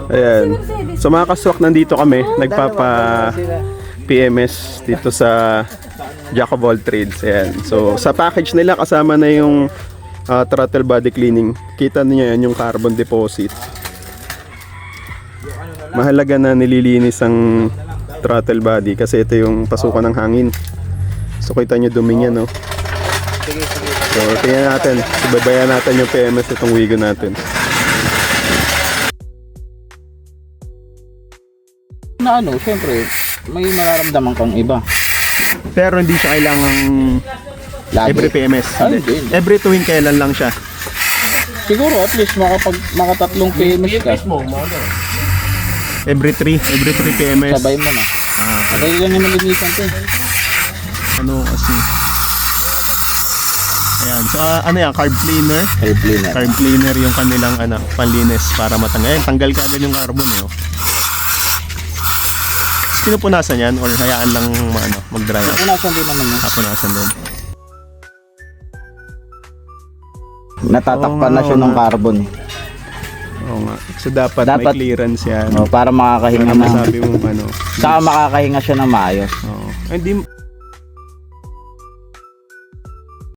Ayan. So mga kaswak, nandito kami. Nagpapa PMS dito sa Jack of all trades. Ayan. So sa package nila kasama na yung throttle body cleaning. Kita niyo yan yung carbon deposit. Mahalaga na nililinis ang throttle body kasi ito yung pasukan ng hangin. So kita nyo dumi niya, no? So tingnan natin. Ibabayan natin yung PMS itong Wigo natin. Na ano, syempre, may mararamdaman kang iba. Pero hindi siya kailangang Lagi. every PMS. Ay, hindi. Every tuwing kailan lang siya. Siguro at least makatatlong PMS ka. Every 3 PMS. Sabay mo na. Sabay lang yung malinisan ko. Ano kasi. Ayan. So ano yan? Carb cleaner. Air cleaner. Carb cleaner yung kanilang panlinis para matanggal. Ayan, tanggal ka agad yung carbon eh. Oh. Pinupunasan yan or hayaan lang mag-dry out? Punasan din naman yun. Punasan din. Natatakpan na siya ng carbon. Oo nga. So dapat may clearance yan. Para makakahinga Para na. masabi mo Saka makakahinga siya ng maayos. Oo. Hindi